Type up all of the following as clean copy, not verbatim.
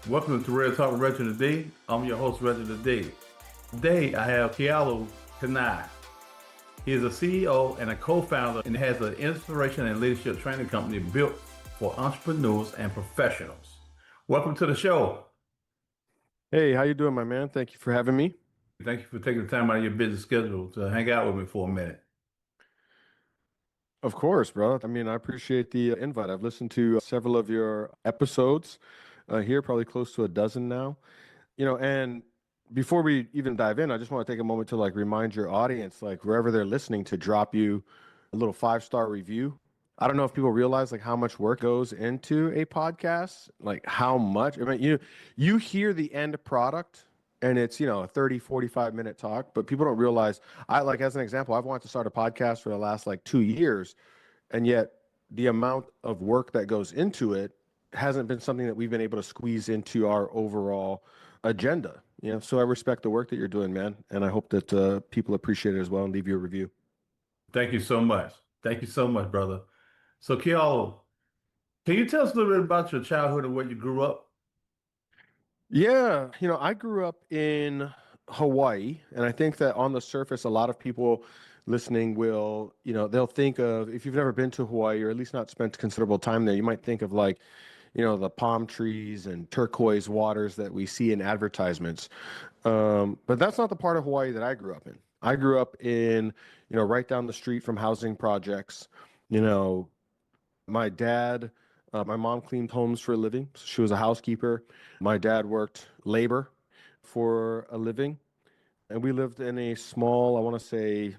Welcome to Real Talk with Reginald D. I'm your host, Reginald D. Today, I have Keala Kanae. He is a CEO and a co-founder and has an inspiration and leadership training company built for entrepreneurs and professionals. Welcome to the show. Hey, how you doing, my man? Thank you for having me. Thank you for taking the time out of your busy schedule to hang out with me for a minute. Of course, bro. I appreciate the invite. I've listened to several of your episodes here, probably close to a dozen now. And before we even dive in, I just want to take a moment to remind your audience, wherever they're listening, to drop you a little 5-star review. I don't know if people realize how much work goes into a podcast, how much. You hear the end product and it's, a 30, 45-minute talk, but people don't realize, as an example, I've wanted to start a podcast for the last 2 years, and yet the amount of work that goes into it hasn't been something that we've been able to squeeze into our overall agenda. So I respect the work that you're doing, man, and I hope that people appreciate it as well and leave you a review. Thank you so much. Thank you so much, brother. So, Keala, can you tell us a little bit about your childhood and where you grew up? Yeah, I grew up in Hawaii, and I think that on the surface, a lot of people listening will, they'll think of, if you've never been to Hawaii or at least not spent considerable time there, you might think of the palm trees and turquoise waters that we see in advertisements. But that's not the part of Hawaii that I grew up in. I grew up in, right down the street from housing projects. My dad, my mom cleaned homes for a living. So she was a housekeeper. My dad worked labor for a living. And we lived in a small, I want to say,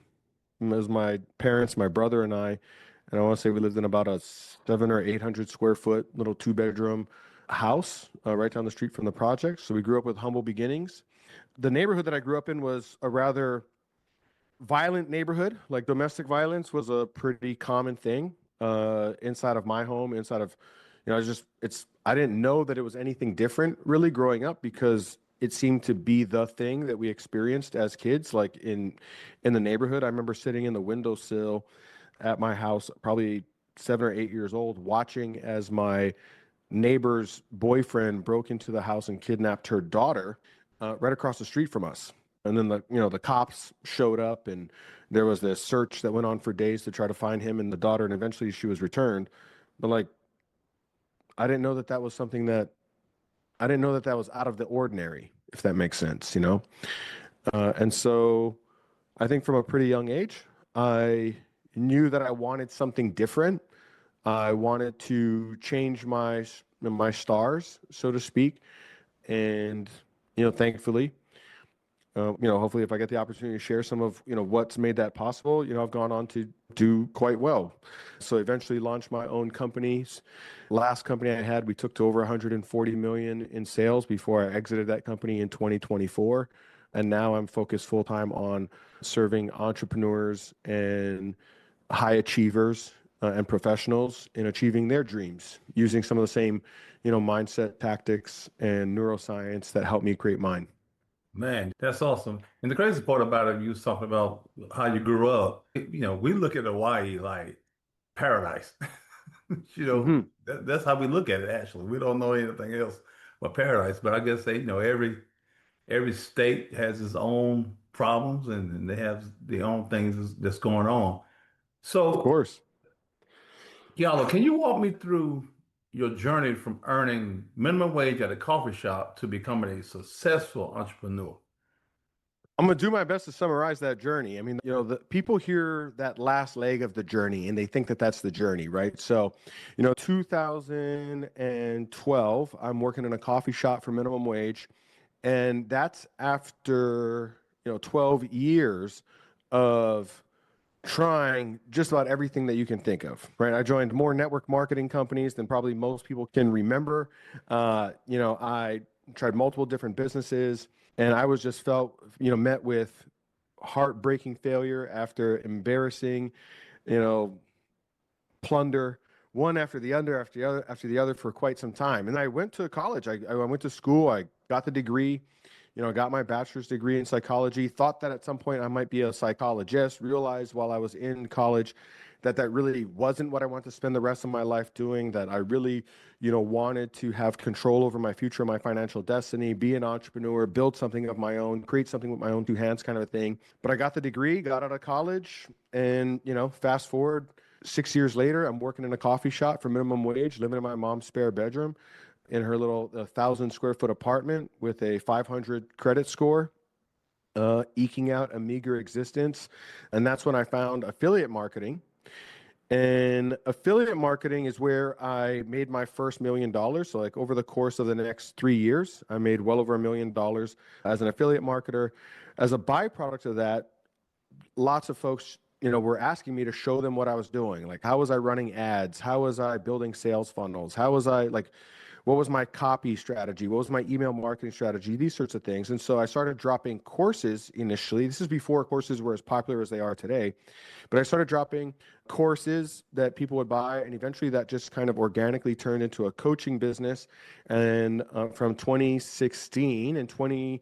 it was my parents, my brother, and I want to say we lived in about a 700 or 800 square foot little 2-bedroom house right down the street from the project. So we grew up with humble beginnings. The neighborhood that I grew up in was a rather violent neighborhood. Domestic violence was a pretty common thing inside of my home, inside of, I didn't know that it was anything different really growing up, because it seemed to be the thing that we experienced as kids, in the neighborhood. I remember sitting in the windowsill at my house, probably 7 or 8 years old, watching as my neighbor's boyfriend broke into the house and kidnapped her daughter right across the street from us. And then the cops showed up, and there was this search that went on for days to try to find him and the daughter, and eventually she was returned. But I didn't know that was something that was out of the ordinary, if that makes sense, And so I think from a pretty young age, I knew that I wanted something different. I wanted to change my stars, so to speak. And, thankfully, hopefully if I get the opportunity to share some of, what's made that possible, I've gone on to do quite well. So eventually launched my own companies. Last company I had, we took to over 140 million in sales before I exited that company in 2024. And now I'm focused full-time on serving entrepreneurs and high achievers and professionals in achieving their dreams, using some of the same, mindset tactics and neuroscience that helped me create mine. Man, that's awesome. And the crazy part about it, you was talking about how you grew up. We look at Hawaii like paradise. Mm-hmm. That's how we look at it, actually. We don't know anything else but paradise. But I guess every state has its own problems, and they have their own things that's going on. Of So, course. Yalo, can you walk me through your journey from earning minimum wage at a coffee shop to becoming a successful entrepreneur? I'm going to do my best to summarize that journey. The people hear that last leg of the journey and they think that that's the journey, right? So, 2012, I'm working in a coffee shop for minimum wage. And that's after, 12 years of trying just about everything that you can think of, right? I joined more network marketing companies than probably most people can remember. I tried multiple different businesses, and I was just met with heartbreaking failure after embarrassing, plunder, one after the other, after the other for quite some time. And I went to college. I went to school. I got the degree. I got my bachelor's degree in psychology, thought that at some point I might be a psychologist, realized while I was in college that really wasn't what I wanted to spend the rest of my life doing, that I really, wanted to have control over my future, my financial destiny, be an entrepreneur, build something of my own, create something with my own two hands kind of a thing. But I got the degree, got out of college, and, fast forward 6 years later, I'm working in a coffee shop for minimum wage, living in my mom's spare bedroom in her little 1,000 square foot apartment with a 500 credit score, eking out a meager existence. And that's when I found affiliate marketing. And affiliate marketing is where I made my first $1 million. So like over the course of the next 3 years, I made well over $1 million as an affiliate marketer. As a byproduct of that, lots of folks, were asking me to show them what I was doing. Like, how was I running ads? How was I building sales funnels? How was I what was my copy strategy? What was my email marketing strategy? These sorts of things. And so I started dropping courses initially. This is before courses were as popular as they are today. But I started dropping courses that people would buy, and eventually that just kind of organically turned into a coaching business. And from 2016 and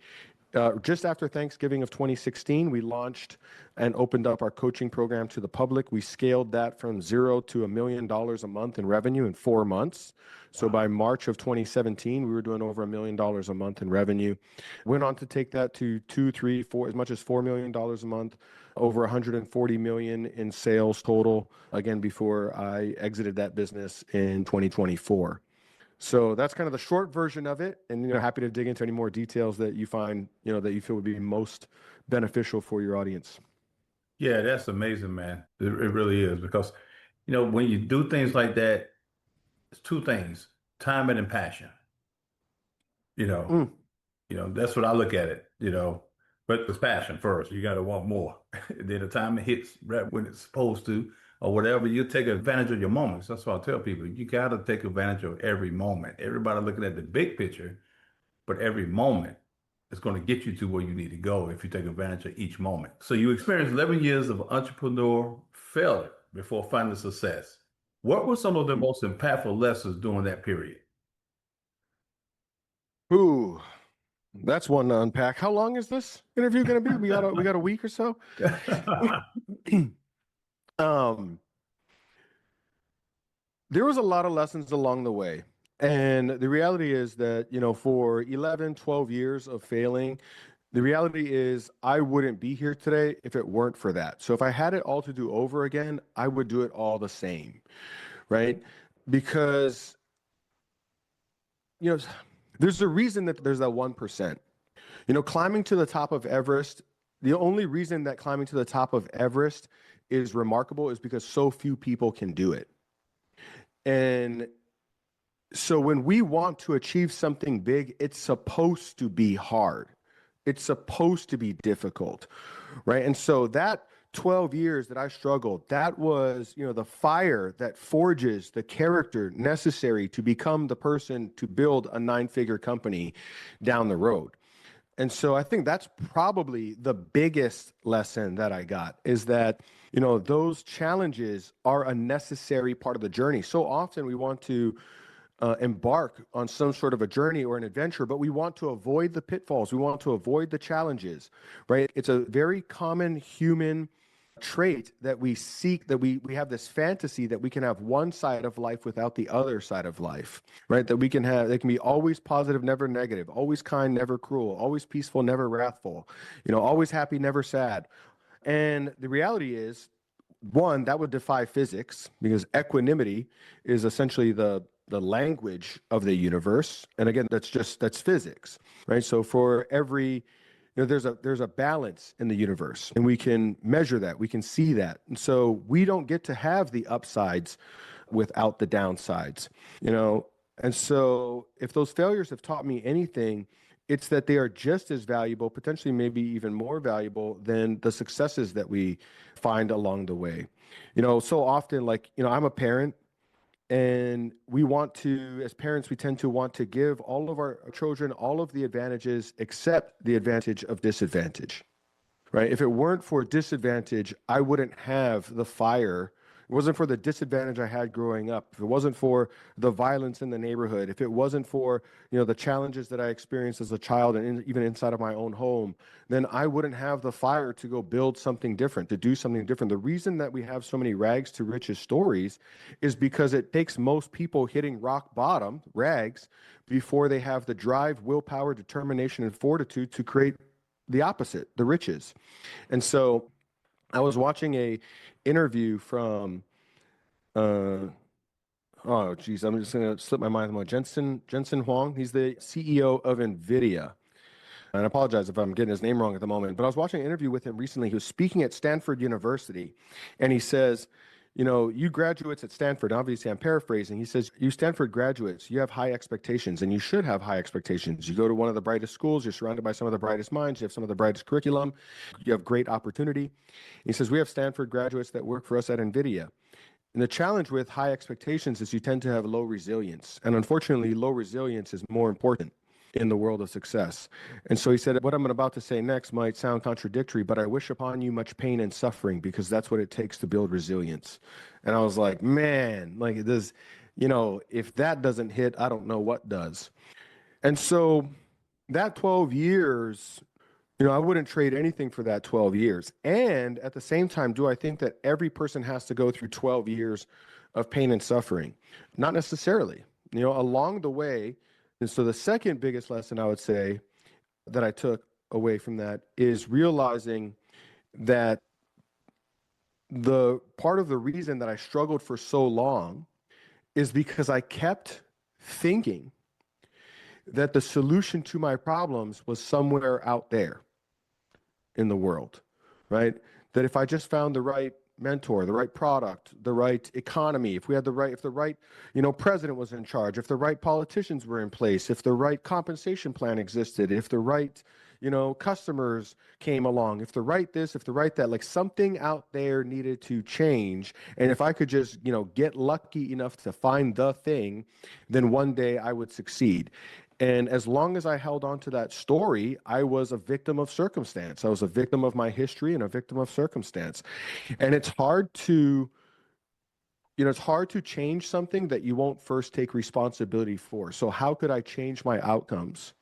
just after Thanksgiving of 2016, we launched and opened up our coaching program to the public. We scaled that from zero to $1 million a month in revenue in 4 months. So by March of 2017, we were doing over $1 million a month in revenue. Went on to take that to 2, 3, 4, as much as $4 million a month, over 140 million in sales total, again, before I exited that business in 2024. So that's kind of the short version of it. And, happy to dig into any more details that you find, that you feel would be most beneficial for your audience. Yeah, that's amazing, man. It really is because, when you do things like that, it's two things, timing and passion. You know, Mm. that's what I look at it, but it's passion first. You got to want more. Then the time it hits right when it's supposed to or whatever, you take advantage of your moments. That's what I tell people. You got to take advantage of every moment. Everybody looking at the big picture, but every moment is going to get you to where you need to go if you take advantage of each moment. So you experienced 11 years of entrepreneur failure before finding success. What were some of the most impactful lessons during that period? Ooh, that's one to unpack. How long is this interview going to be? We got a week or so. There was a lot of lessons along the way. And the reality is that, for 11, 12 years of failing, the reality is I wouldn't be here today if it weren't for that. So if I had it all to do over again, I would do it all the same, right? Because, there's a reason that there's that 1%. Climbing to the top of Everest, the only reason that climbing to the top of Everest is remarkable is because so few people can do it. And so when we want to achieve something big, it's supposed to be hard. It's supposed to be difficult, right? And so that 12 years that I struggled, that was, the fire that forges the character necessary to become the person to build a 9-figure company down the road. And so I think that's probably the biggest lesson that I got is that, those challenges are a necessary part of the journey. So often we want to embark on some sort of a journey or an adventure, but we want to avoid the pitfalls. We want to avoid the challenges, right? It's a very common human trait that we seek, that we have this fantasy that we can have one side of life without the other side of life, right? That we can have, they can be always positive, never negative, always kind, never cruel, always peaceful, never wrathful, always happy, never sad. And the reality is, one, that would defy physics because equanimity is essentially the language of the universe. And again, that's physics, right? So for every, there's a balance in the universe and we can measure that, we can see that. And so we don't get to have the upsides without the downsides, And so if those failures have taught me anything, it's that they are just as valuable, potentially maybe even more valuable than the successes that we find along the way. So often, I'm a parent and we want to, as parents, we tend to want to give all of our children all of the advantages except the advantage of disadvantage, right? If it weren't for disadvantage, I wouldn't have the fire it wasn't for the disadvantage I had growing up, if it wasn't for the violence in the neighborhood, if it wasn't for, the challenges that I experienced as a child and even inside of my own home, then I wouldn't have the fire to go build something different, to do something different. The reason that we have so many rags to riches stories is because it takes most people hitting rock bottom, rags, before they have the drive, willpower, determination, and fortitude to create the opposite, the riches. And so I was watching a interview from, oh geez, I'm just gonna slip my mind. Jensen Huang. He's the CEO of NVIDIA. And I apologize if I'm getting his name wrong at the moment, but I was watching an interview with him recently. He was speaking at Stanford University, and he says, you graduates at Stanford, obviously I'm paraphrasing. He says, you Stanford graduates, you have high expectations, and you should have high expectations. You go to one of the brightest schools, you're surrounded by some of the brightest minds, you have some of the brightest curriculum, you have great opportunity. He says, we have Stanford graduates that work for us at NVIDIA. And the challenge with high expectations is you tend to have low resilience. And unfortunately, low resilience is more important in the world of success. And so he said, what I'm about to say next might sound contradictory, but I wish upon you much pain and suffering because that's what it takes to build resilience. And I was like, man, like it does, if that doesn't hit, I don't know what does. And so that 12 years, I wouldn't trade anything for that 12 years. And at the same time, do I think that every person has to go through 12 years of pain and suffering? Not necessarily. Along the way, and so the second biggest lesson I would say that I took away from that is realizing that the part of the reason that I struggled for so long is because I kept thinking that the solution to my problems was somewhere out there in the world, right? That if I just found the right mentor, the right product, the right economy, if the right, president was in charge, if the right politicians were in place, if the right compensation plan existed, if the right, customers came along, if the right this, if the right that, like something out there needed to change. And if I could just, get lucky enough to find the thing, then one day I would succeed. And as long as I held on to that story, I was a victim of circumstance. I was a victim of my history and a victim of circumstance. And it's hard to change something that you won't first take responsibility for. So how could I change my outcomes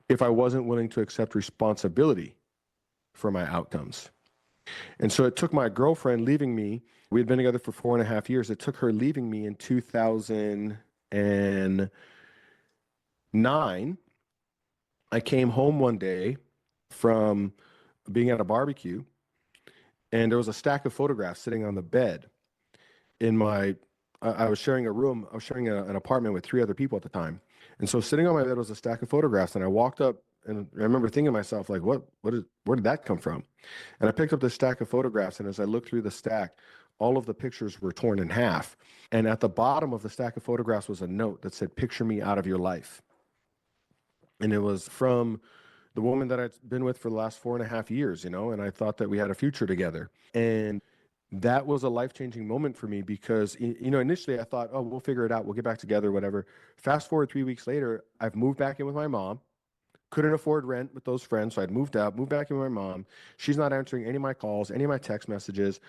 if I wasn't willing to accept responsibility for my outcomes? And so it took my girlfriend leaving me. We had been together for 4.5 years. It took her leaving me in 2009. I came home one day from being at a barbecue, and there was a stack of photographs sitting on the bed in I was sharing a room. I was sharing an apartment with 3 other people at the time. And so sitting on my bed was a stack of photographs, and I walked up, and I remember thinking to myself, like, where did that come from? And I picked up this stack of photographs, and as I looked through the stack, all of the pictures were torn in half. And at the bottom of the stack of photographs was a note that said, "Picture me out of your life." And it was from the woman that I'd been with for the last 4.5 years, and I thought that we had a future together. And that was a life-changing moment for me because, initially I thought, oh, we'll figure it out. We'll get back together, whatever. Fast forward 3 weeks later, I've moved back in with my mom. Couldn't afford rent with those friends, so I'd moved back in with my mom. She's not answering any of my calls, any of my text messages.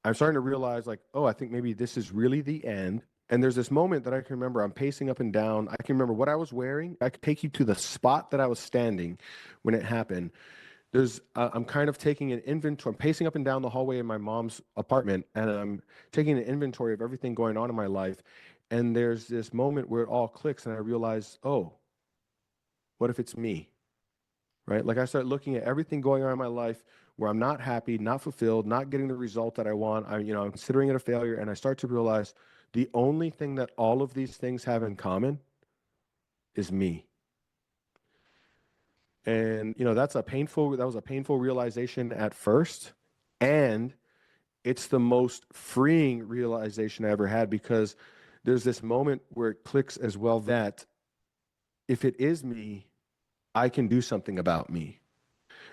I'm starting to realize, like, oh, I think maybe this is really the end. And there's this moment that I can remember. I'm pacing up and down. I can remember what I was wearing. I could take you to the spot that I was standing when it happened. I'm kind of taking an inventory. I'm pacing up and down the hallway in my mom's apartment, and I'm taking an inventory of everything going on in my life. And there's this moment where it all clicks, and I realize, oh, what if it's me? Right? Like I start looking at everything going on in my life where I'm not happy, not fulfilled, not getting the result that I want. I'm considering it a failure, and I start to realize the only thing that all of these things have in common is me. And, that was a painful realization at first. And it's the most freeing realization I ever had, because there's this moment where it clicks as well that if it is me, I can do something about me.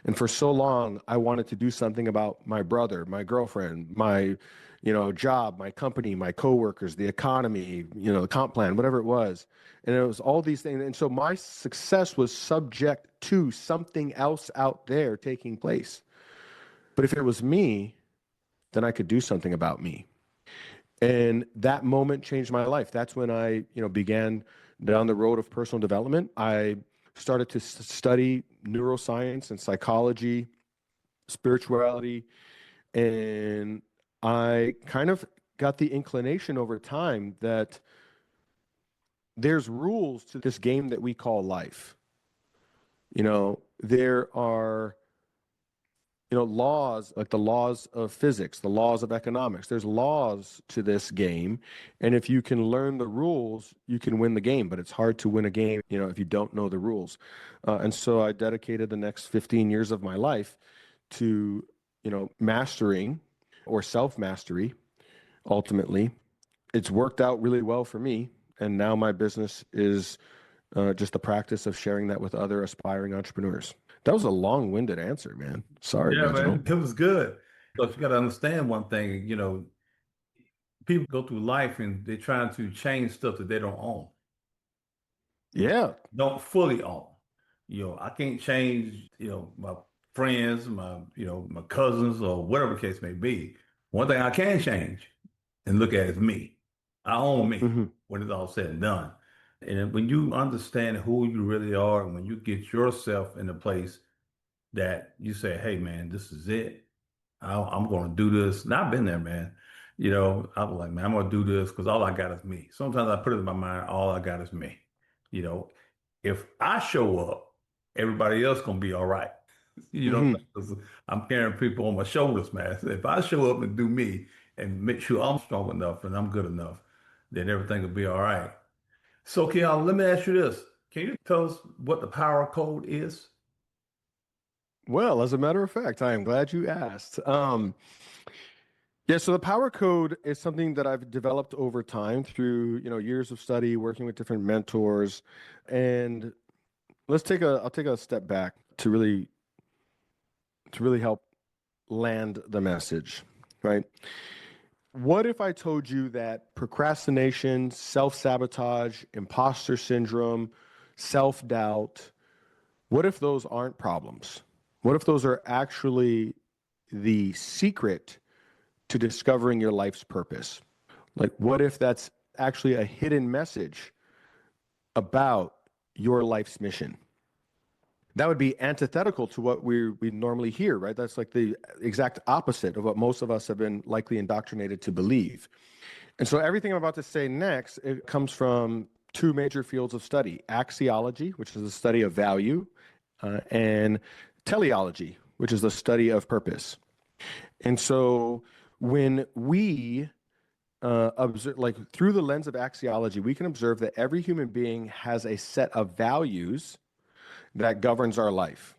And for so long, I wanted to do something about my brother, my girlfriend, my, job, my company, my coworkers, the economy, the comp plan, whatever it was. And it was all these things. And so my success was subject to something else out there taking place. But if it was me, then I could do something about me. And that moment changed my life. That's when I, began down the road of personal development. I started to study neuroscience and psychology, spirituality, and I kind of got the inclination over time that there's rules to this game that we call life. There are laws, like the laws of physics, the laws of economics. There's laws to this game. And if you can learn the rules, you can win the game. But it's hard to win a game, if you don't know the rules. And so I dedicated the next 15 years of my life to, mastering or self-mastery, ultimately. It's worked out really well for me. And now my business is just the practice of sharing that with other aspiring entrepreneurs. That was a long-winded answer, man. Sorry, Yeah, Reginald. man, it was good. But you got to understand one thing, people go through life and they're trying to change stuff that they don't own, Yeah. don't fully own. I can't change, my friends, my cousins or whatever the case may be. One thing I can change and look at is me. I own me Hmm. when it's all said and done. And then when you understand who you really are, and when you get yourself in a place that you say, hey, man, this is it. I'm going to do this. And I've been there, man. I was like, man, I'm going to do this because all I got is me. Sometimes I put it in my mind, all I got is me. You know, if I show up, everybody else going to be all right. Hmm. 'Cause I'm carrying people on my shoulders, man. So if I show up and do me and make sure I'm strong enough and I'm good enough, then everything will be all right. So, Keon, let me ask you this. Can you tell us what the power code is? Well, as a matter of fact, I am glad you asked. Yeah, so the power code is something that I've developed over time through, years of study, working with different mentors. And I'll take a step back to really help land the message, right? What if I told you that procrastination, self-sabotage, imposter syndrome, self-doubt, what if those aren't problems? What if those are actually the secret to discovering your life's purpose? Like, what if that's actually a hidden message about your life's mission? That would be antithetical to what we normally hear, right? That's like the exact opposite of what most of us have been likely indoctrinated to believe. And so everything I'm about to say next, it comes from two major fields of study: axiology, which is the study of value, and teleology, which is the study of purpose. And so when we observe, like through the lens of axiology, we can observe that every human being has a set of values that governs our life.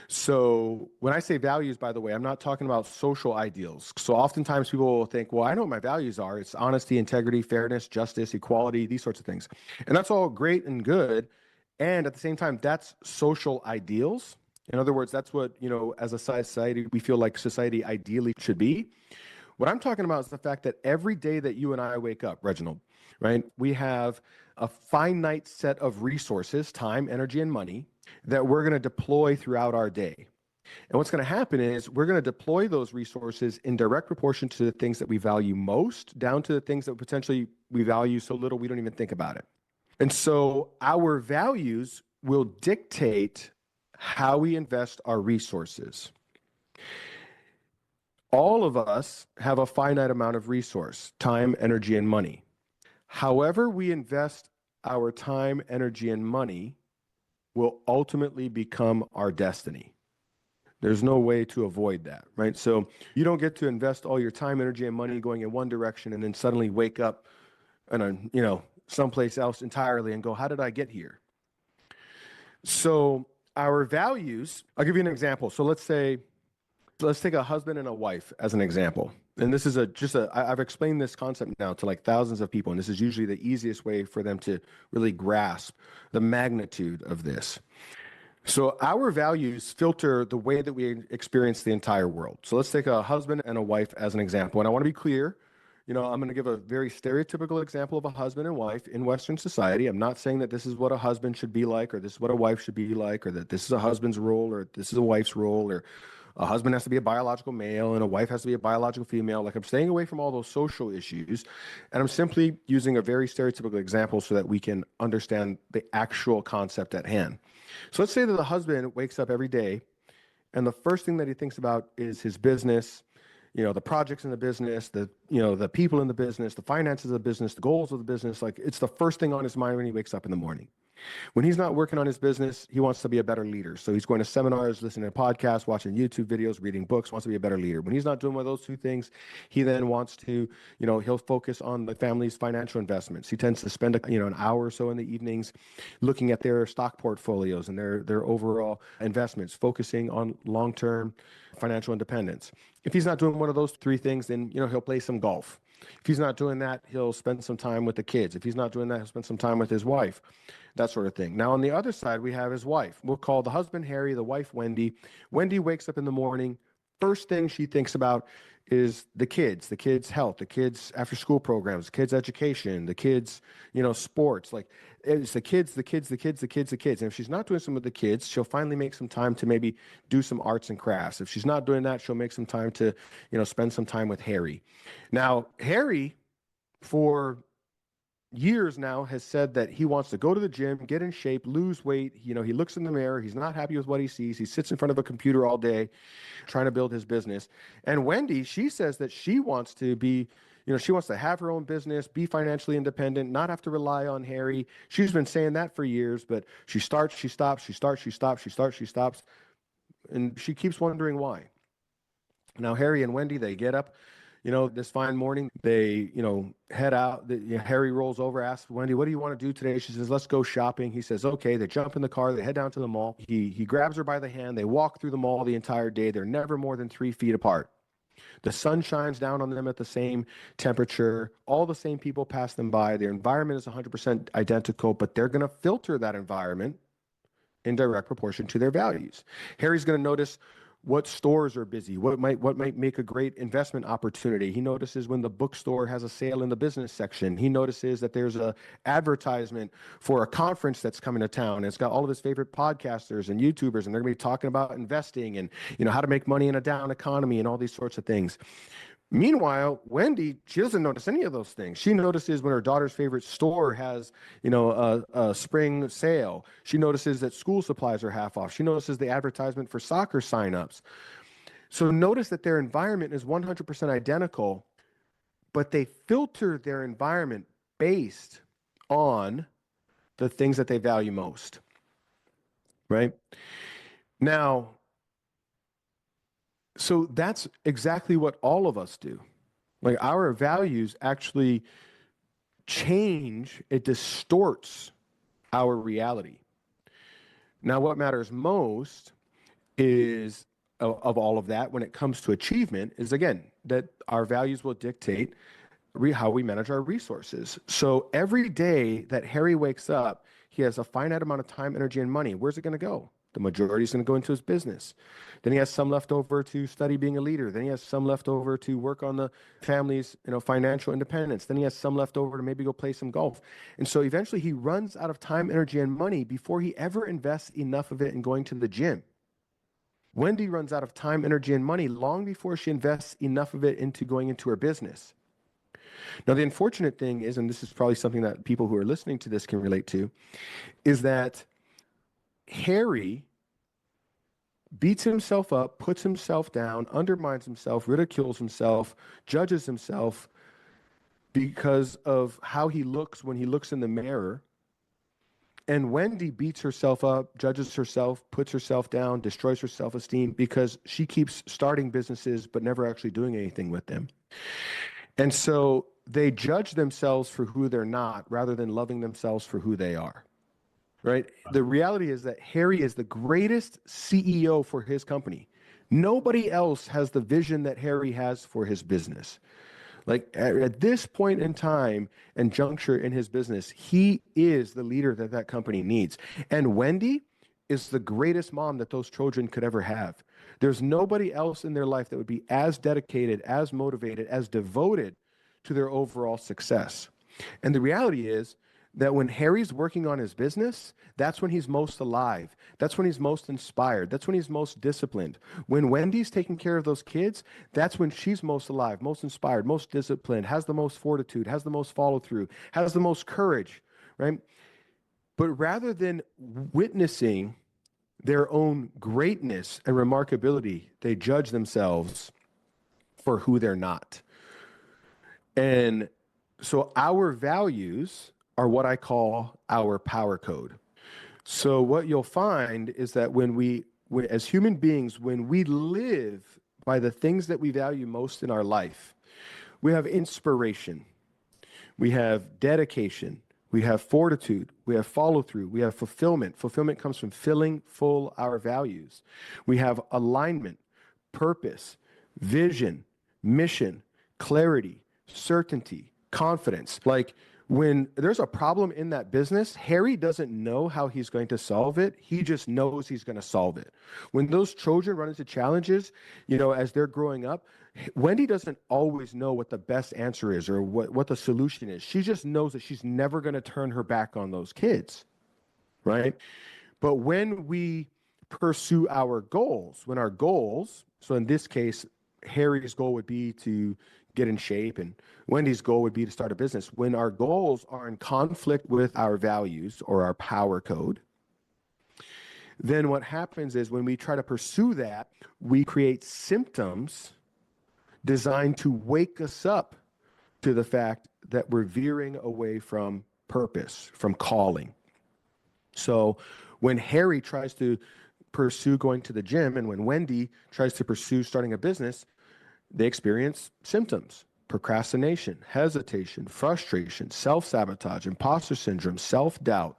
So when I say values, by the way, I'm not talking about social ideals. So oftentimes people will think, well, I know what my values are. It's honesty, integrity, fairness, justice, equality, these sorts of things. And that's all great and good. And at the same time, that's social ideals. In other words, that's what, as a society, we feel like society ideally should be. What I'm talking about is the fact that every day that you and I wake up, Reginald, right, we have a finite set of resources, time, energy, and money that we're going to deploy throughout our day. And what's going to happen is we're going to deploy those resources in direct proportion to the things that we value most, down to the things that potentially we value so little we don't even think about it. And so our values will dictate how we invest our resources. All of us have a finite amount of resource, time, energy, and money. However we invest our time, energy, and money will ultimately become our destiny. There's no way to avoid that, right? So you don't get to invest all your time, energy, and money going in one direction and then suddenly wake up in someplace else entirely and go, how did I get here? So our values, I'll give you an example. So let's take a husband and a wife as an example. And this is I've explained this concept now to like thousands of people, and this is usually the easiest way for them to really grasp the magnitude of this. So our values filter the way that we experience the entire world. So let's take a husband and a wife as an example. And I want to be clear, I'm going to give a very stereotypical example of a husband and wife in Western society. I'm not saying that this is what a husband should be like, or this is what a wife should be like, or that this is a husband's role, or this is a wife's role, or a husband has to be a biological male and a wife has to be a biological female. Like I'm staying away from all those social issues, and I'm simply using a very stereotypical example so that we can understand the actual concept at hand. So let's say that the husband wakes up every day and the first thing that he thinks about is his business, the projects in the business, the people in the business, the finances of the business, the goals of the business. Like it's the first thing on his mind when he wakes up in the morning. When he's not working on his business, he wants to be a better leader. So he's going to seminars, listening to podcasts, watching YouTube videos, reading books, wants to be a better leader. When he's not doing one of those two things, he then wants to, he'll focus on the family's financial investments. He tends to spend, an hour or so in the evenings looking at their stock portfolios and their overall investments, focusing on long-term financial independence. If he's not doing one of those three things, then, he'll play some golf. If he's not doing that, he'll spend some time with the kids. If he's not doing that, he'll spend some time with his wife, that sort of thing. Now, on the other side, we have his wife. We'll call the husband Harry, the wife Wendy. Wendy wakes up in the morning. First thing she thinks about is the kids' health, the kids' after-school programs, the kids' education, the kids', sports. Like it's the kids. And if she's not doing some with the kids, she'll finally make some time to maybe do some arts and crafts. If she's not doing that, she'll make some time to, spend some time with Harry. Now, Harry, for years now, has said that he wants to go to the gym, get in shape, lose weight. He looks in the mirror. He's not happy with what he sees. He sits in front of a computer all day trying to build his business. And Wendy, she says that she wants to be, she wants to have her own business, be financially independent, not have to rely on Harry. She's been saying that for years, but she starts, she stops, she starts, she stops, she starts, she stops. And she keeps wondering why. Now, Harry and Wendy, they get up, this fine morning, they, head out. Harry rolls over, asks Wendy, what do you want to do today? She says, let's go shopping. He says, okay. They jump in the car. They head down to the mall. He grabs her by the hand. They walk through the mall the entire day. They're never more than 3 feet apart. The sun shines down on them at the same temperature. All the same people pass them by. Their environment is 100% identical, but they're going to filter that environment in direct proportion to their values. Harry's going to notice what stores are busy, what might make a great investment opportunity. He notices when the bookstore has a sale in the business section. He notices that there's a advertisement for a conference that's coming to town. And it's got all of his favorite podcasters and YouTubers, and they're going to be talking about investing and how to make money in a down economy and all these sorts of things. Meanwhile, Wendy, she doesn't notice any of those things. She notices when her daughter's favorite store has, a spring sale. She notices that school supplies are half off. She notices the advertisement for soccer signups. So notice that their environment is 100% identical, but they filter their environment based on the things that they value most, right? Now, so that's exactly what all of us do. Like our values actually change, it distorts our reality. Now, what matters most is of all of that when it comes to achievement is, again, that our values will dictate how we manage our resources. So every day that Harry wakes up, he has a finite amount of time, energy, and money. Where's it going to go? The majority is going to go into his business. Then he has some left over to study being a leader. Then he has some left over to work on the family's, financial independence. Then he has some left over to maybe go play some golf. And so eventually he runs out of time, energy, and money before he ever invests enough of it in going to the gym. Wendy runs out of time, energy, and money long before she invests enough of it into going into her business. Now, the unfortunate thing is, and this is probably something that people who are listening to this can relate to, is that Harry beats himself up, puts himself down, undermines himself, ridicules himself, judges himself because of how he looks when he looks in the mirror. And Wendy beats herself up, judges herself, puts herself down, destroys her self-esteem because she keeps starting businesses but never actually doing anything with them. And so they judge themselves for who they're not rather than loving themselves for who they are. Right? The reality is that Harry is the greatest CEO for his company. Nobody else has the vision that Harry has for his business. Like at this point in time and juncture in his business, he is the leader that that company needs. And Wendy is the greatest mom that those children could ever have. There's nobody else in their life that would be as dedicated, as motivated, as devoted to their overall success. And the reality is that when Harry's working on his business, that's when he's most alive. That's when he's most inspired. That's when he's most disciplined. When Wendy's taking care of those kids, that's when she's most alive, most inspired, most disciplined, has the most fortitude, has the most follow through, has the most courage, right? But rather than witnessing their own greatness and remarkability, they judge themselves for who they're not. And so our values are what I call our power code. So what you'll find is that as human beings, when we live by the things that we value most in our life, we have inspiration, we have dedication, we have fortitude, we have follow through, we have fulfillment. Fulfillment comes from filling full our values. We have alignment, purpose, vision, mission, clarity, certainty, confidence. Like when there's a problem in that business, Harry doesn't know how he's going to solve it. He just knows he's going to solve it. When those children run into challenges, as they're growing up, Wendy doesn't always know what the best answer is or what the solution is. She just knows that she's never going to turn her back on those kids, right? But when we pursue our goals, so in this case, Harry's goal would be to get in shape and Wendy's goal would be to start a business. When our goals are in conflict with our values or our power code, then what happens is when we try to pursue that, we create symptoms designed to wake us up to the fact that we're veering away from purpose, from calling. So when Harry tries to pursue going to the gym and when Wendy tries to pursue starting a business, they experience symptoms: procrastination, hesitation, frustration, self-sabotage, imposter syndrome, self-doubt.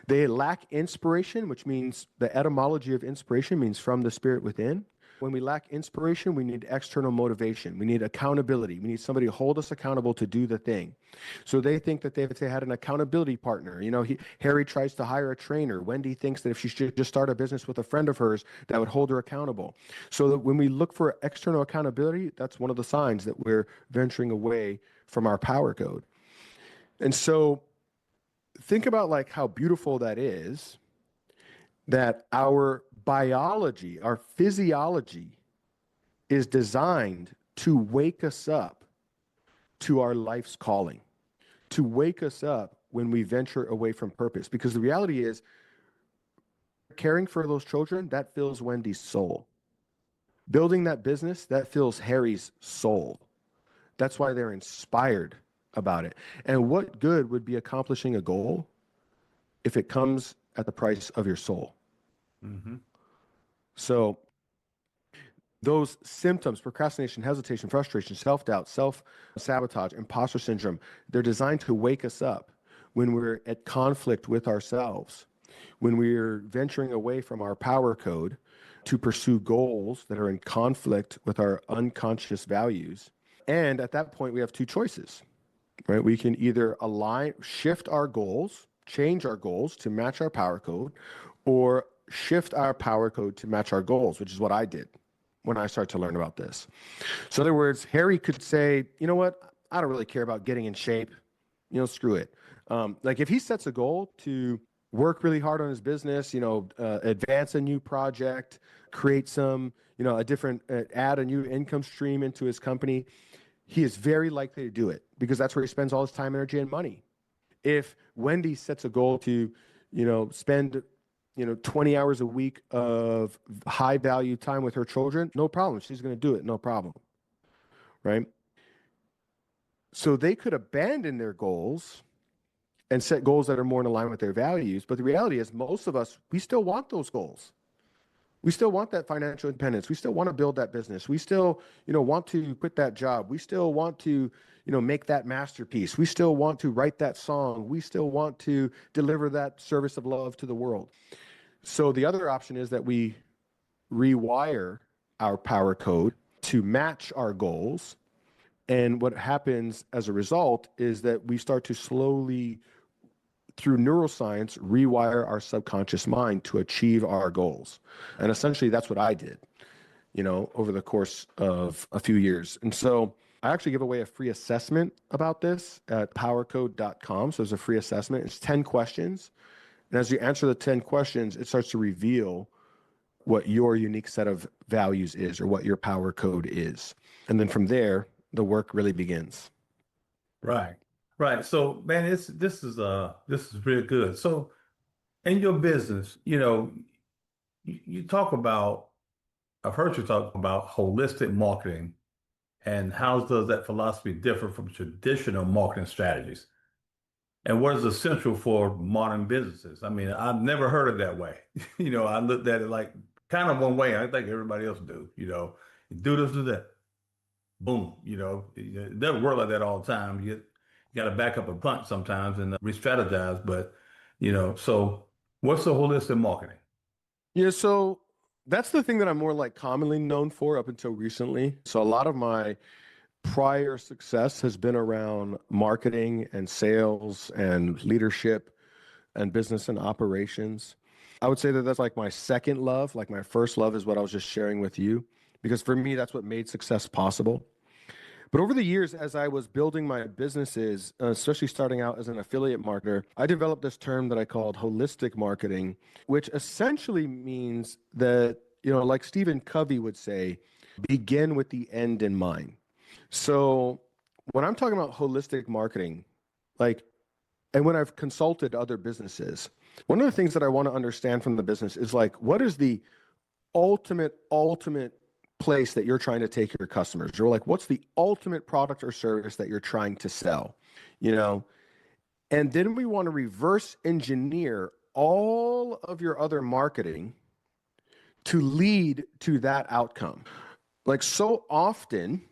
They lack inspiration, which means the etymology of inspiration means from the spirit within. When we lack inspiration, we need external motivation. We need accountability. We need somebody to hold us accountable to do the thing. So they think that if they had an accountability partner, Harry tries to hire a trainer. Wendy thinks that if she should just start a business with a friend of hers, that would hold her accountable. So that when we look for external accountability, that's one of the signs that we're venturing away from our power code. And so think about like how beautiful that is, that our biology, our physiology is designed to wake us up to our life's calling, to wake us up when we venture away from purpose. Because the reality is, caring for those children, that fills Wendy's soul. Building that business, that fills Harry's soul. That's why they're inspired about it. And what good would be accomplishing a goal if it comes at the price of your soul? Mm-hmm. So those symptoms, procrastination, hesitation, frustration, self-doubt, self-sabotage, imposter syndrome, they're designed to wake us up when we're at conflict with ourselves, when we're venturing away from our power code to pursue goals that are in conflict with our unconscious values. And at that point, we have two choices, right? We can either shift our goals, change our goals to match our power code, or shift our power code to match our goals, which is what I did when I started to learn about this. So in other words, Harry could say, you know what? I don't really care about getting in shape. Screw it. Like if he sets a goal to work really hard on his business, advance a new project, create some, add a new income stream into his company, he is very likely to do it because that's where he spends all his time, energy, and money. If Wendy sets a goal to, spend 20 hours a week of high value time with her children, no problem. She's going to do it. No problem. Right. So they could abandon their goals and set goals that are more in line with their values. But the reality is most of us, we still want those goals. We still want that financial independence. We still want to build that business. We still, want to quit that job. We still want to, make that masterpiece. We still want to write that song. We still want to deliver that service of love to the world. So the other option is that we rewire our power code to match our goals. And what happens as a result is that we start to slowly, through neuroscience, rewire our subconscious mind to achieve our goals. And essentially that's what I did, over the course of a few years. And so I actually give away a free assessment about this at powercode.com. So there's a free assessment. It's 10 questions. And as you answer the 10 questions, it starts to reveal what your unique set of values is or what your power code is. And then from there, the work really begins. Right. Right. So, man, this is really good. So, in your business, you talk about, I've heard you talk about holistic marketing and how does that philosophy differ from traditional marketing strategies? And what is essential for modern businesses? I mean, I've never heard it that way. I looked at it like kind of one way. I think everybody else do. Do this, do that. Boom. It doesn't work like that all the time. You got to back up a punch sometimes and re-strategize. But so what's the holistic marketing? Yeah, so that's the thing that I'm more like commonly known for up until recently. So a lot of my prior success has been around marketing and sales and leadership and business and operations. I would say that that's like my second love. Like my first love is what I was just sharing with you, because for me, that's what made success possible. But over the years, as I was building my businesses, especially starting out as an affiliate marketer, I developed this term that I called holistic marketing, which essentially means that, like Stephen Covey would say, begin with the end in mind. So when I'm talking about holistic marketing, like, and when I've consulted other businesses, one of the things that I want to understand from the business is like, what is the ultimate place that you're trying to take your customers? Or like, what's the ultimate product or service that you're trying to sell? And then we want to reverse engineer all of your other marketing to lead to that outcome. Like so often,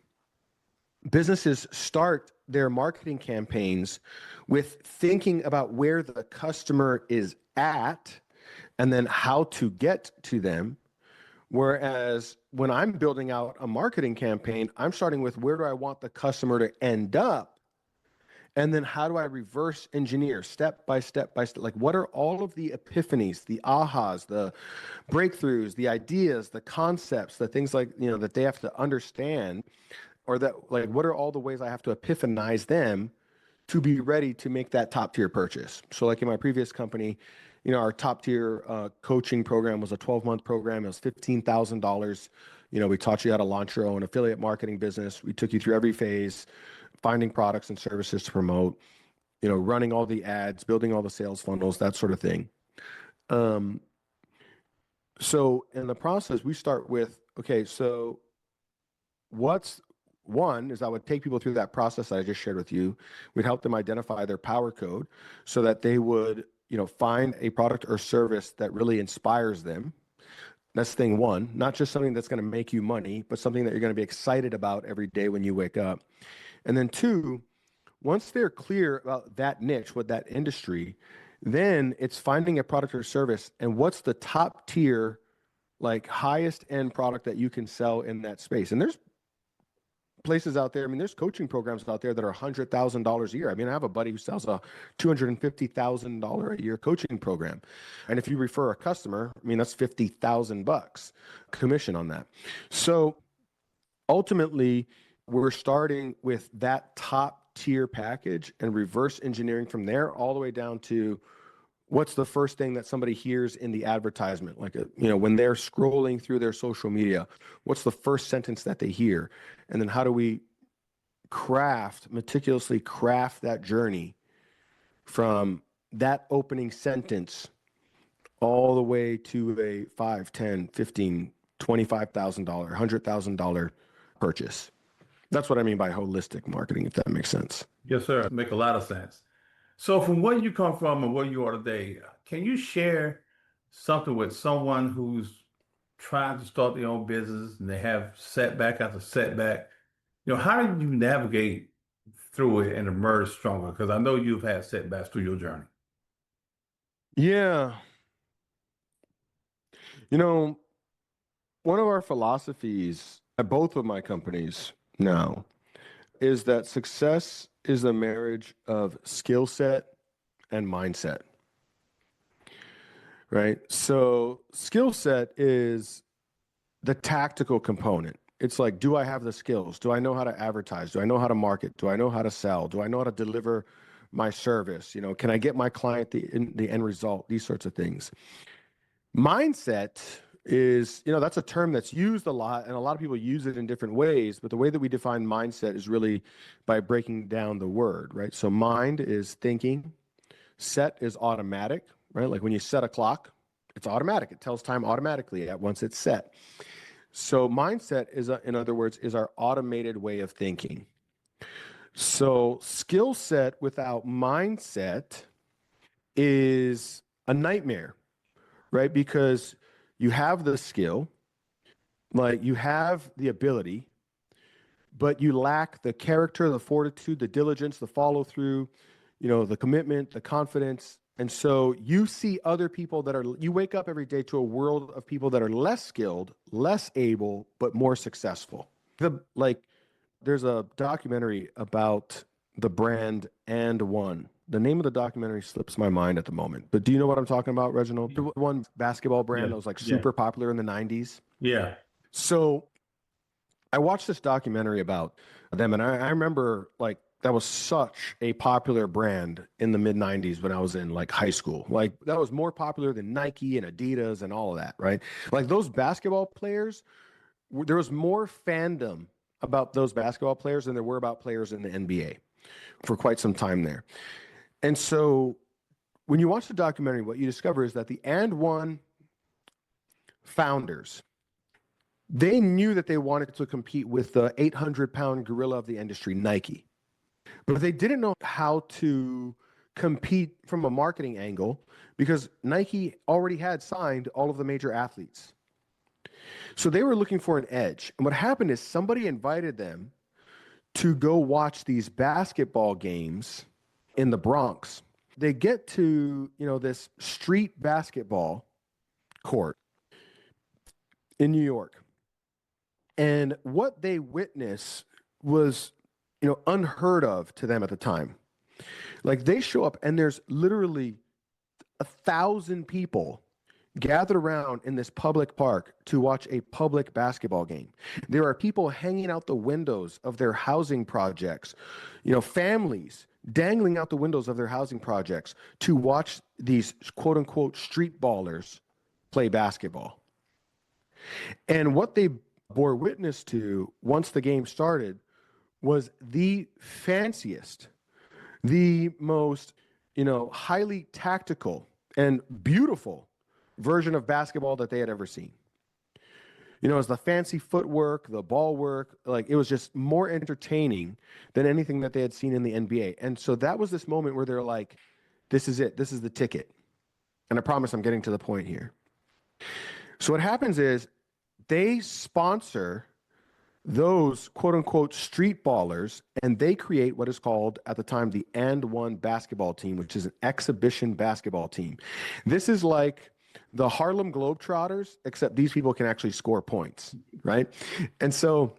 businesses start their marketing campaigns with thinking about where the customer is at and then how to get to them. Whereas when I'm building out a marketing campaign, I'm starting with where do I want the customer to end up? And then how do I reverse engineer step by step by step? Like, what are all of the epiphanies, the ahas, the breakthroughs, the ideas, the concepts, the things like, that they have to understand, or that, like, what are all the ways I have to epiphanize them to be ready to make that top tier purchase? So like in my previous company, our top tier coaching program was a 12-month program. It was $15,000. We taught you how to launch your own affiliate marketing business. We took you through every phase, finding products and services to promote, running all the ads, building all the sales funnels, that sort of thing. So in the process, we start with, okay, so what's one is I would take people through that process that I just shared with you. We'd help them identify their power code so that they would, find a product or service that really inspires them. That's thing one, not just something that's going to make you money, but something that you're going to be excited about every day when you wake up. And then two, once they're clear about that niche, what that industry, then it's finding a product or service and what's the top tier, like highest end product that you can sell in that space. And there's places out there. I mean, there's coaching programs out there that are $100,000 a year. I mean, I have a buddy who sells a $250,000 a year coaching program. And if you refer a customer, I mean, that's $50,000 commission on that. So ultimately, we're starting with that top tier package and reverse engineering from there all the way down to what's the first thing that somebody hears in the advertisement? Like, when they're scrolling through their social media, what's the first sentence that they hear? And then how do we meticulously craft that journey from that opening sentence all the way to a $5, $10, $15, $25,000, $100,000 purchase? That's what I mean by holistic marketing, if that makes sense. Yes, sir. Make a lot of sense. So from where you come from and where you are today, can you share something with someone who's trying to start their own business and they have setback after setback? How do you navigate through it and emerge stronger? Because I know you've had setbacks through your journey. Yeah. One of our philosophies at both of my companies now is that success is a marriage of skill set and mindset, right? So skill set is the tactical component. It's like, do I have the skills? Do I know how to advertise? Do I know how to market? Do I know how to sell? Do I know how to deliver my service? Can I get my client the end result? These sorts of things. Mindset is, that's a term that's used a lot, and a lot of people use it in different ways. But the way that we define mindset is really by breaking down the word, right? So mind is thinking, set is automatic, right? Like when you set a clock, it's automatic. It tells time automatically once it's set. So mindset is, in other words, is our automated way of thinking. So skill set without mindset is a nightmare, right? Because you have the skill, like you have the ability, but you lack the character, the fortitude, the diligence, the follow through, the commitment, the confidence. And so you see other people you wake up every day to a world of people that are less skilled, less able, but more successful. There's a documentary about the brand And One. The name of the documentary slips my mind at the moment, but do you know what I'm talking about, Reginald? The one basketball brand that was like super popular in the 90s. Yeah. So I watched this documentary about them, and I remember like that was such a popular brand in the mid 90s when I was in like high school. Like that was more popular than Nike and Adidas and all of that, right? Like those basketball players, there was more fandom about those basketball players than there were about players in the NBA for quite some time there. And so when you watch the documentary, what you discover is that the And One founders, they knew that they wanted to compete with the 800-pound gorilla of the industry, Nike. But they didn't know how to compete from a marketing angle because Nike already had signed all of the major athletes. So they were looking for an edge. And what happened is somebody invited them to go watch these basketball games in the Bronx. They get to, this street basketball court in New York. And what they witness was, unheard of to them at the time. Like they show up and there's literally 1,000 people gathered around in this public park to watch a public basketball game. There are people hanging out the windows of their housing projects, families dangling out the windows of their housing projects to watch these quote unquote street ballers play basketball. And what they bore witness to once the game started was the fanciest, the most, highly tactical and beautiful version of basketball that they had ever seen. It was the fancy footwork, the ball work, like it was just more entertaining than anything that they had seen in the NBA. And so that was this moment where they're like, this is it. This is the ticket. And I promise I'm getting to the point here. So what happens is they sponsor those quote unquote street ballers, and they create what is called at the time the And One basketball team, which is an exhibition basketball team. This is like the Harlem Globetrotters, except these people can actually score points, right? And so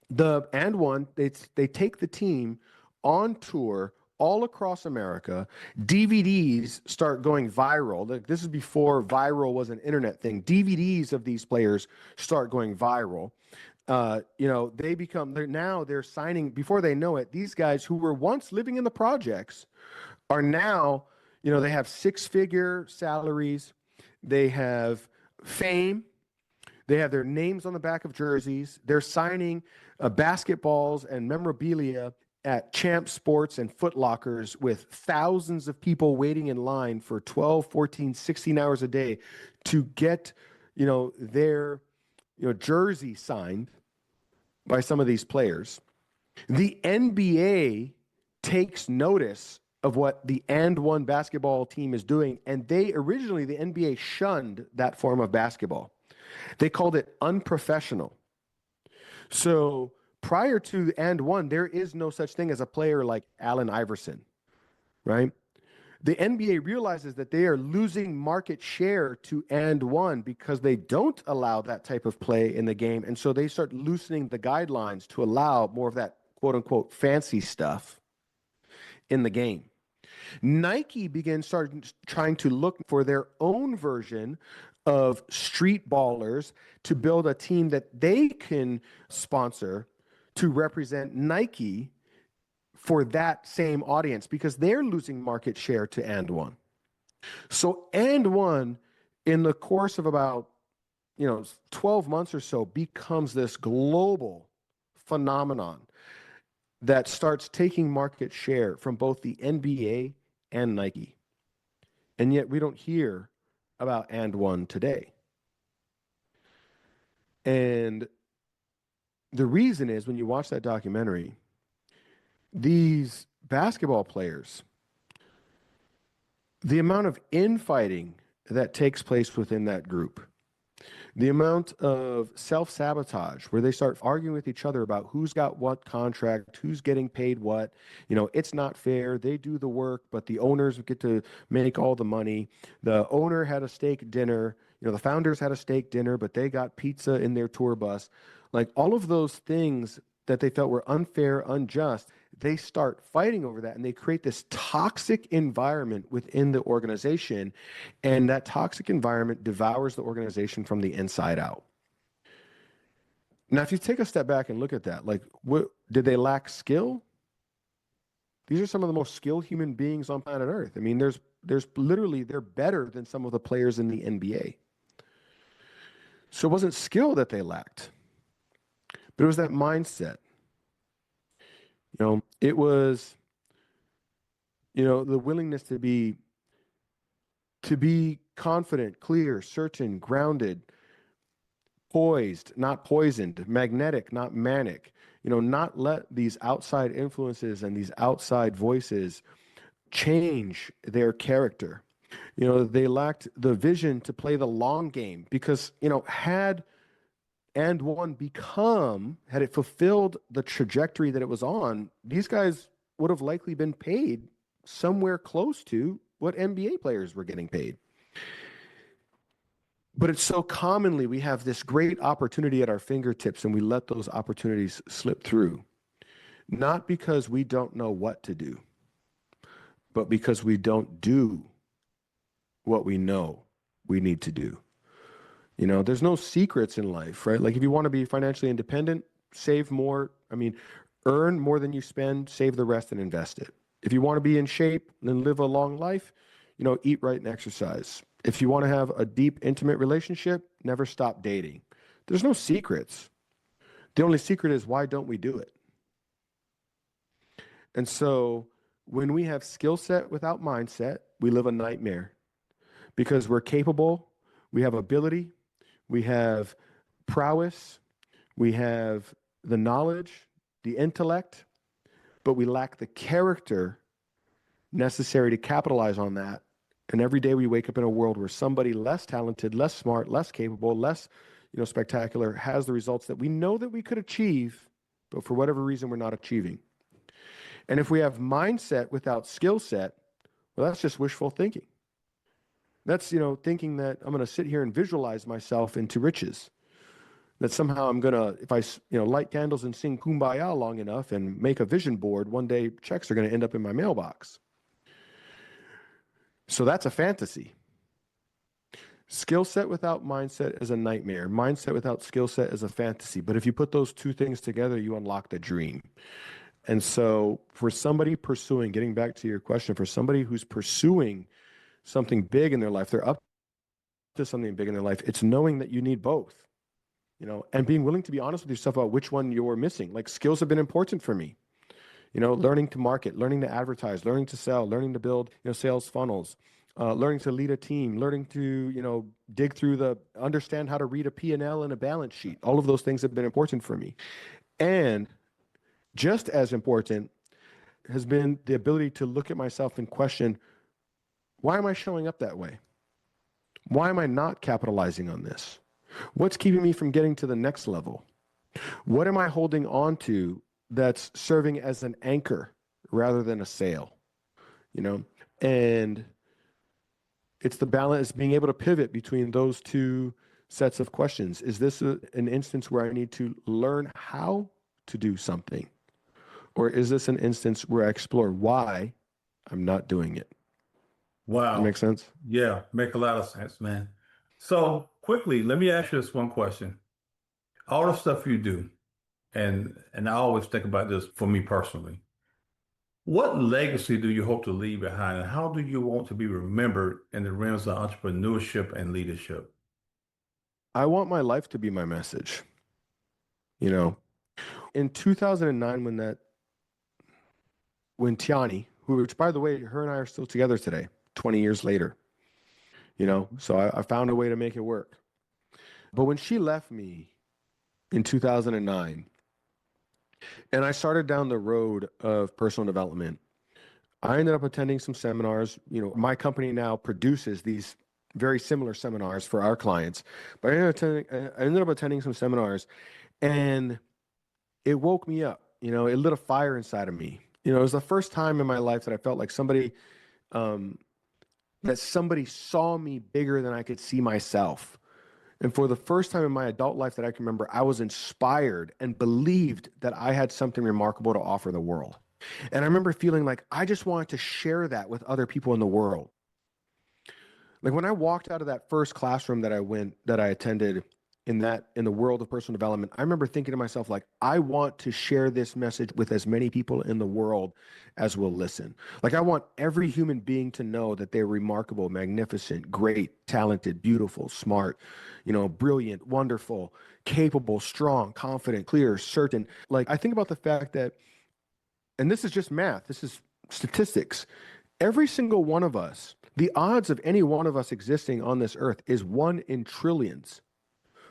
the And One, they take the team on tour all across America. DVDs start going viral. This is before viral was an internet thing. DVDs of these players start going viral. They're signing, before they know it, these guys who were once living in the projects are now, they have 6-figure salaries. They have fame. They have their names on the back of jerseys. They're signing basketballs and memorabilia at Champ Sports and Foot Lockers with thousands of people waiting in line for 12, 14, 16 hours a day to get, their, jersey signed by some of these players. The NBA takes notice of what the And One basketball team is doing, and the NBA shunned that form of basketball. They called it unprofessional. So prior to And One, there is no such thing as a player like Allen Iverson, right? The NBA realizes that they are losing market share to And One because they don't allow that type of play in the game. And so they start loosening the guidelines to allow more of that quote unquote fancy stuff in the game. Nike started trying to look for their own version of street ballers to build a team that they can sponsor to represent Nike for that same audience, because they're losing market share to And One. So And One, in the course of about 12 months or so, becomes this global phenomenon that starts taking market share from both the NBA and Nike. And yet we don't hear about And One today. And the reason is, when you watch that documentary, these basketball players, the amount of infighting that takes place within that group, the amount of self-sabotage where they start arguing with each other about who's got what contract, who's getting paid what, it's not fair. They do the work, but the owners get to make all the money. The owner had a steak dinner, the founders had a steak dinner, but they got pizza in their tour bus. Like, all of those things that they felt were unfair, unjust, they start fighting over that, and they create this toxic environment within the organization, and that toxic environment devours the organization from the inside out. Now, if you take a step back and look at that, like, what did they lack skill? These are some of the most skilled human beings on planet Earth. I mean, there's literally, they're better than some of the players in the NBA. So it wasn't skill that they lacked, but it was that mindset. It was, the willingness to be confident, clear, certain, grounded, poised, not poisoned, magnetic, not manic, not let these outside influences and these outside voices change their character. They lacked the vision to play the long game, because, had And One had it fulfilled the trajectory that it was on, these guys would have likely been paid somewhere close to what NBA players were getting paid. But it's so commonly we have this great opportunity at our fingertips, and we let those opportunities slip through, not because we don't know what to do, but because we don't do what we know we need to do. There's no secrets in life, right? Like, if you want to be financially independent, save more. Earn more than you spend, save the rest, and invest it. If you want to be in shape and live a long life, eat right and exercise. If you want to have a deep, intimate relationship, never stop dating. There's no secrets. The only secret is, why don't we do it? And so when we have skill set without mindset, we live a nightmare, because we're capable, we have ability, we have prowess, we have the knowledge, the intellect, but we lack the character necessary to capitalize on that. And every day we wake up in a world where somebody less talented, less smart, less capable, less spectacular has the results that we know that we could achieve, but for whatever reason we're not achieving. And if we have mindset without skill set, well, that's just wishful thinking. That's, thinking that I'm going to sit here and visualize myself into riches. That somehow I'm going to, if I, light candles and sing Kumbaya long enough and make a vision board, one day checks are going to end up in my mailbox. So that's a fantasy. Skill set without mindset is a nightmare. Mindset without skill set is a fantasy. But if you put those two things together, you unlock the dream. And so for somebody pursuing, getting back to your question, for somebody who's pursuing something big in their life, they're up to something big in their life, it's knowing that you need both, and being willing to be honest with yourself about which one you're missing. Like, skills have been important for me, learning to market, learning to advertise, learning to sell, learning to build, sales funnels, learning to lead a team, learning to, dig through understand how to read a P&L and a balance sheet. All of those things have been important for me. And just as important has been the ability to look at myself and question, why am I showing up that way? Why am I not capitalizing on this? What's keeping me from getting to the next level? What am I holding on to that's serving as an anchor rather than a sail? And it's the balance, being able to pivot between those two sets of questions. Is this an instance where I need to learn how to do something? Or is this an instance where I explore why I'm not doing it. That Wow. makes sense? Yeah, make a lot of sense, man. So quickly, let me ask you this one question. All the stuff you do, and I always think about this for me personally. What legacy do you hope to leave behind, and how do you want to be remembered in the realms of entrepreneurship and leadership? I want my life to be my message. You know, in 2009, when Tiani, which by the way, her and I are still together today, 20 years later, so I found a way to make it work. But when she left me in 2009, and I started down the road of personal development, I ended up attending some seminars. My company now produces these very similar seminars for our clients, but I ended up attending some seminars, and it woke me up. It lit a fire inside of me. It was the first time in my life that I felt like um, somebody saw me bigger than I could see myself. And for the first time in my adult life that I can remember, I was inspired and believed that I had something remarkable to offer the world. And I remember feeling like I just wanted to share that with other people in the world. Like when I walked out of that first classroom that I attended in the world of personal development, I remember thinking to myself, like, I want to share this message with as many people in the world as will listen. Like, I want every human being to know that they're remarkable, magnificent, great, talented, beautiful, smart, brilliant, wonderful, capable, strong, confident, clear, certain. Like, I think about the fact that, and this is just math, this is statistics. Every single one of us, the odds of any one of us existing on this earth is 1 in trillions.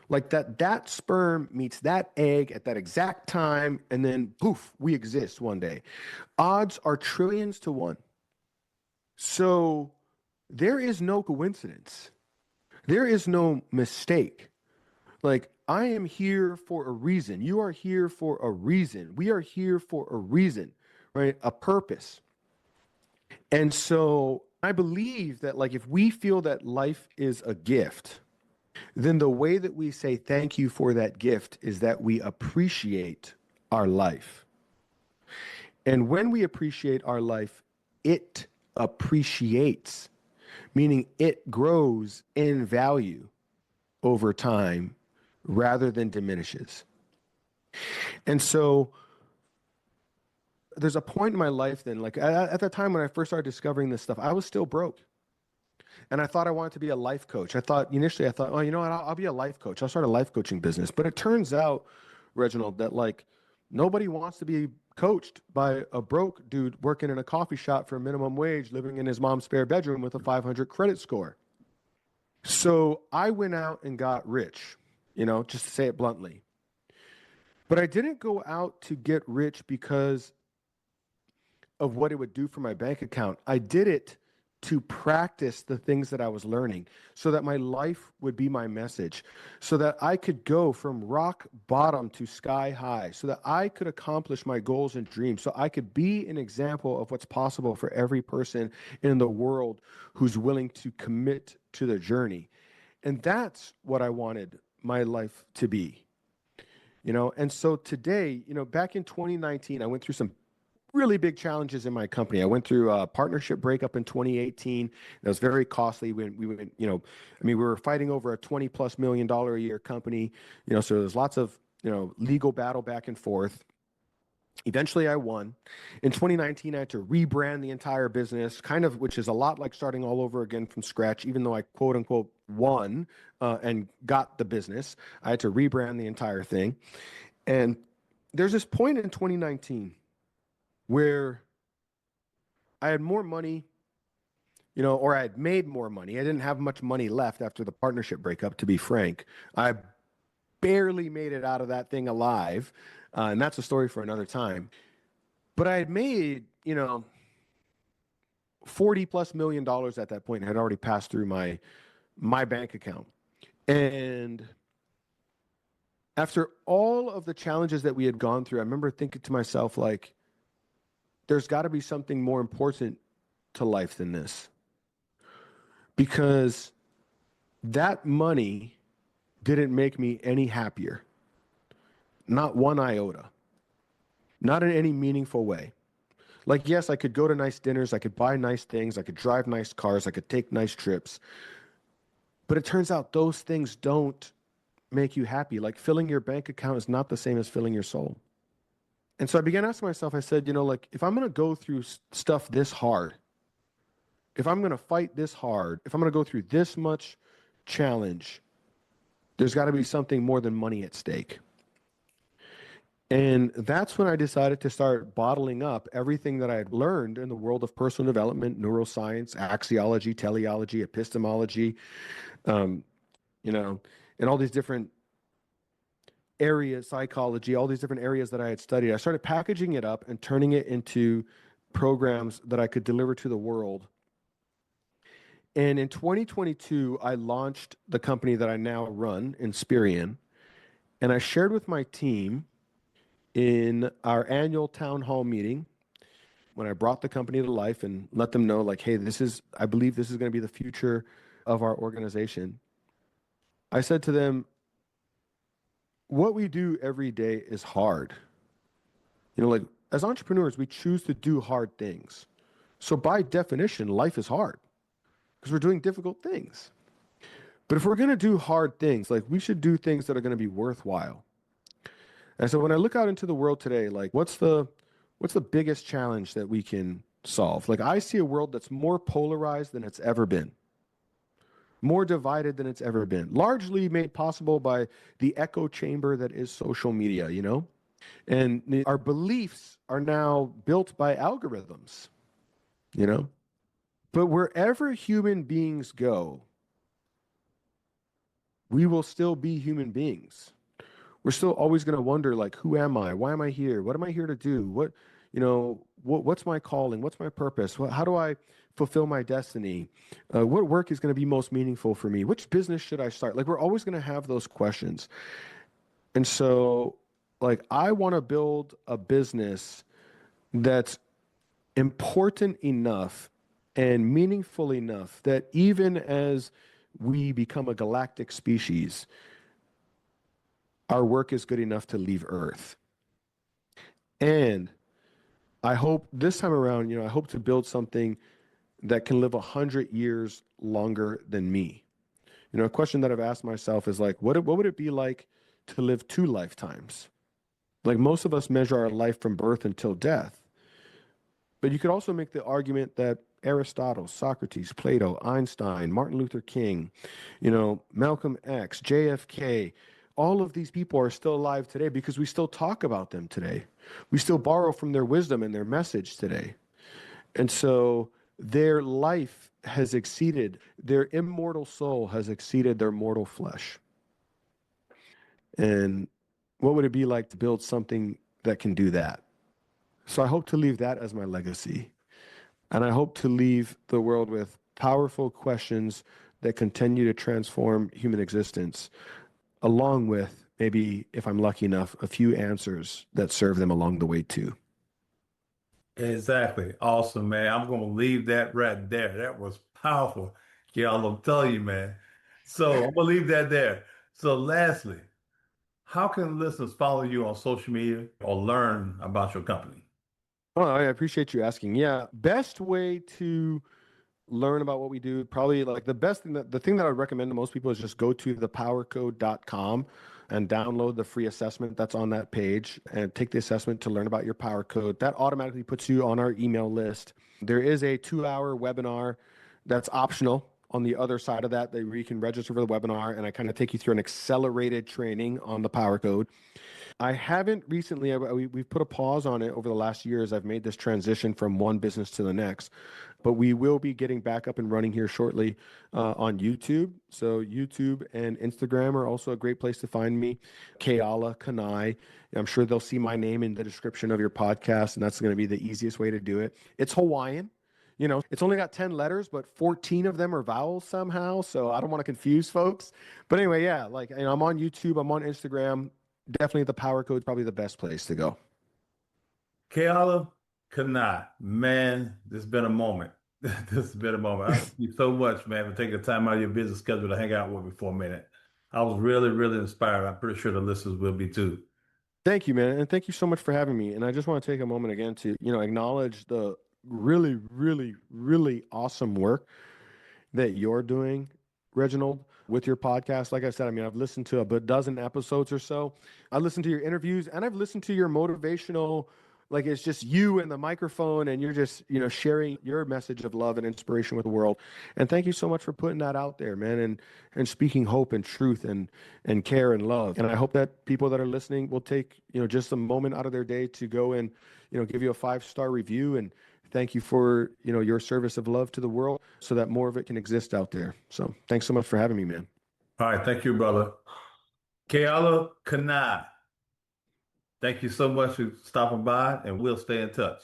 Like that sperm meets that egg at that exact time, and then poof, we exist one day. Odds are trillions to 1. So there is no coincidence. There is no mistake. Like, I am here for a reason. You are here for a reason. We are here for a reason, right? A purpose. And so I believe that, like, if we feel that life is a gift, then the way that we say thank you for that gift is that we appreciate our life. And when we appreciate our life, it appreciates, meaning it grows in value over time rather than diminishes. And so there's a point in my life then, like at the time when I first started discovering this stuff, I was still broke. And I thought I wanted to be a life coach. Initially I thought, oh, you know what? I'll be a life coach. I'll start a life coaching business. But it turns out, Reginald, that like nobody wants to be coached by a broke dude working in a coffee shop for a minimum wage, living in his mom's spare bedroom with a 500 credit score. So I went out and got rich, just to say it bluntly. But I didn't go out to get rich because of what it would do for my bank account. I did it to practice the things that I was learning so that my life would be my message, so that I could go from rock bottom to sky high, so that I could accomplish my goals and dreams, so I could be an example of what's possible for every person in the world who's willing to commit to the journey. And that's what I wanted my life to be. And so today, back in 2019, I went through some really big challenges in my company. I went through a partnership breakup in 2018. That was very costly. We were fighting over a $20+ million a year company, so there's lots of, legal battle back and forth. Eventually I won. In 2019, I had to rebrand the entire business, which is a lot like starting all over again from scratch, even though I quote unquote won and got the business. I had to rebrand the entire thing. And there's this point in 2019 where I had more money, or I had made more money. I didn't have much money left after the partnership breakup, to be frank. I barely made it out of that thing alive. And that's a story for another time. But I had made, $40+ million at that point and had already passed through my bank account. And after all of the challenges that we had gone through, I remember thinking to myself, like, there's got to be something more important to life than this. Because that money didn't make me any happier. Not one iota. Not in any meaningful way. Like, yes, I could go to nice dinners, I could buy nice things, I could drive nice cars, I could take nice trips. But it turns out those things don't make you happy. Like filling your bank account is not the same as filling your soul. And so I began asking myself, I said, like, if I'm going to go through stuff this hard, if I'm going to fight this hard, if I'm going to go through this much challenge, there's got to be something more than money at stake. And that's when I decided to start bottling up everything that I had learned in the world of personal development, neuroscience, axiology, teleology, epistemology, um, you know, and all these different areas, psychology, all these different areas that I had studied. I started packaging it up and turning it into programs that I could deliver to the world. And in 2022, I launched the company that I now run, Inspirian, and I shared with my team in our annual town hall meeting when I brought the company to life and let them know, like, hey, I believe this is going to be the future of our organization. I said to them, what we do every day is hard. Like as entrepreneurs, we choose to do hard things. So by definition, life is hard because we're doing difficult things. But if we're going to do hard things, like we should do things that are going to be worthwhile. And so when I look out into the world today, like what's the biggest challenge that we can solve? Like I see a world that's more polarized than it's ever been, more divided than it's ever been, largely made possible by the echo chamber that is social media, And our beliefs are now built by algorithms, you know? But wherever human beings go, we will still be human beings. We're still always going to wonder, like, who am I? Why am I here? What am I here to do? What's my calling? What's my purpose? How do I fulfill my destiny? What work is going to be most meaningful for me? Which business should I start? Like, we're always going to have those questions. And so, like, I want to build a business that's important enough and meaningful enough that even as we become a galactic species, our work is good enough to leave Earth. And I hope this time around, I hope to build something that can live 100 years longer than me. A question that I've asked myself is like, what would it be like to live 2 lifetimes? Like most of us measure our life from birth until death. But you could also make the argument that Aristotle, Socrates, Plato, Einstein, Martin Luther King, Malcolm X, JFK, all of these people are still alive today because we still talk about them today. We still borrow from their wisdom and their message today. And so their life has exceeded, their immortal soul has exceeded their mortal flesh. And what would it be like to build something that can do that? So I hope to leave that as my legacy. And I hope to leave the world with powerful questions that continue to transform human existence, along with maybe, if I'm lucky enough, a few answers that serve them along the way too. Exactly. Awesome, man. I'm going to leave that right there. That was powerful. Yeah, I'm telling you, man. So I'm going to leave that there. So lastly, how can listeners follow you on social media or learn about your company? Oh, I appreciate you asking. Yeah, best way to learn about what we do, probably like the thing that I would recommend to most people is just go to thepowercode.com and download the free assessment that's on that page and take the assessment to learn about your power code. That automatically puts you on our email list. There is a 2-hour webinar that's optional on the other side of that where you can register for the webinar, and I kind of take you through an accelerated training on the power code. I haven't recently, we've put a pause on it over the last year as I've made this transition from one business to the next, but we will be getting back up and running here shortly on YouTube. So YouTube and Instagram are also a great place to find me. Keala Kanae. I'm sure they'll see my name in the description of your podcast, and that's going to be the easiest way to do it. It's Hawaiian. It's only got 10 letters, but 14 of them are vowels somehow. So I don't want to confuse folks. But anyway, yeah, like, I'm on YouTube, I'm on Instagram. Definitely the power code is probably the best place to go. Keala Kanae, man, this has been a moment. This has been a moment. I thank you so much, man, for taking the time out of your busy schedule to hang out with me for a minute. I was really, really inspired. I'm pretty sure the listeners will be too. Thank you, man. And thank you so much for having me. And I just want to take a moment again to, acknowledge the really, really, really awesome work that you're doing, Reginald, with your podcast. Like I said, I mean, I've listened to a dozen episodes or so. I listened to your interviews and I've listened to your motivational, like it's just you and the microphone and you're just, sharing your message of love and inspiration with the world. And thank you so much for putting that out there, man, and speaking hope and truth and care and love. And I hope that people that are listening will take, just a moment out of their day to go and, give you a 5-star review and thank you for, your service of love to the world so that more of it can exist out there. So thanks so much for having me, man. All right. Thank you, brother. Keala Kanae. Thank you so much for stopping by, and we'll stay in touch.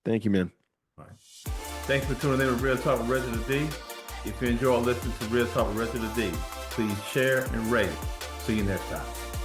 Thank you, man. All right. Thanks for tuning in to Real Talk with Reginald D. If you enjoy listening to Real Talk with Reginald D, please share and rate. See you next time.